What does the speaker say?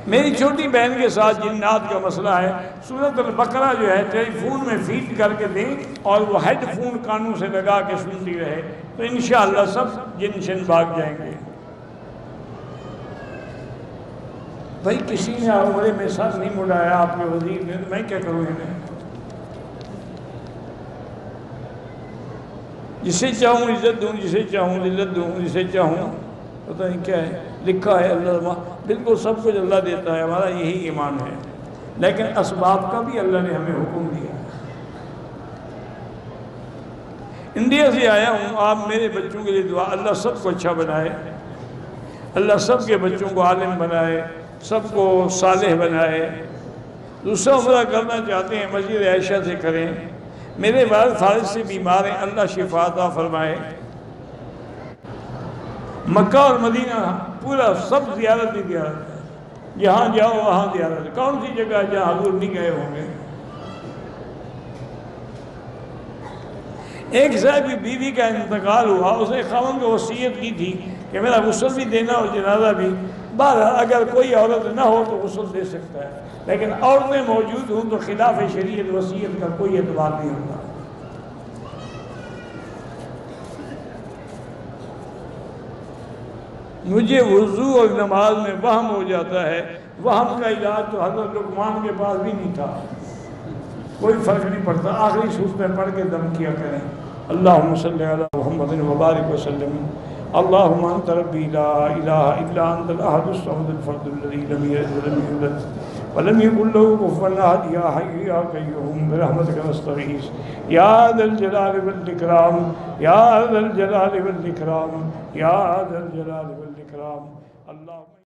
میری چھوٹی بہن کے ساتھ جنات کا مسئلہ ہے، سورۃ البقرہ جو ہے ٹیلی فون میں فیڈ کر کے دیں اور وہ ہیڈ فون کانوں سے لگا کے سنتی رہے تو انشاءاللہ سب جن شن بھاگ جائیں گے۔ بھائی کسی نے عمرے میں سر نہیں مڑایا آپ کے وزیر نے، تو میں کیا کروں انہیں؟ جسے چاہوں عزت دوں، جسے چاہوں ذلت دوں، جسے چاہوں پتہ نہیں کیا ہے لکھا ہے اللہ، بالکل سب کچھ اللہ دیتا ہے، ہمارا یہی ایمان ہے، لیکن اسباب کا بھی اللہ نے ہمیں حکم دیا ہے۔ انڈیا سے آیا ہوں، آپ میرے بچوں کے لیے دعا، اللہ سب کو اچھا بنائے، اللہ سب کے بچوں کو عالم بنائے، سب کو صالح بنائے۔ دوسرا عمرہ کرنا چاہتے ہیں مسجد عائشہ سے کریں، میرے والد فارغ سے بیمار ہیں، اللہ شفا عطا فرمائے۔ مکہ اور مدینہ پورا سب زیارت ہی زیارت ہے، جہاں جاؤ وہاں زیارت ہے، کون سی جگہ جہاں حضور نہیں گئے ہوں گے؟ ایک صاحب کی بیوی کا انتقال ہوا، اس نے خاوند کو وصیت کی تھی کہ میرا غسل بھی دینا اور جنازہ بھی، بہرحال اگر کوئی عورت نہ ہو تو غسل دے سکتا ہے، لیکن عورتیں موجود ہوں تو خلاف شریعت وصیت کا کوئی اعتبار نہیں ہوتا۔ مجھے وضو اور نماز میں وہم ہو جاتا ہے، وہم کا علاج تو حضرت لقمان کے پاس بھی نہیں تھا، کوئی فرق نہیں پڑتا، آخری سورت میں پڑھ کے دم کیا کریں۔ اللہم صلی علی محمد وبارک وسلم۔ اللہم انت ربی لا الہ الا انت الاحد الصمد الفرد الذی لم یلد ولم یولد ولم یکن له کفوا احد، یا حی یا قیوم برحمتک نستغیث، یا ذا الجلال والاکرام، یا ذا الجلال والاکرام، یا ذا الجلال والاکرام۔ اللہ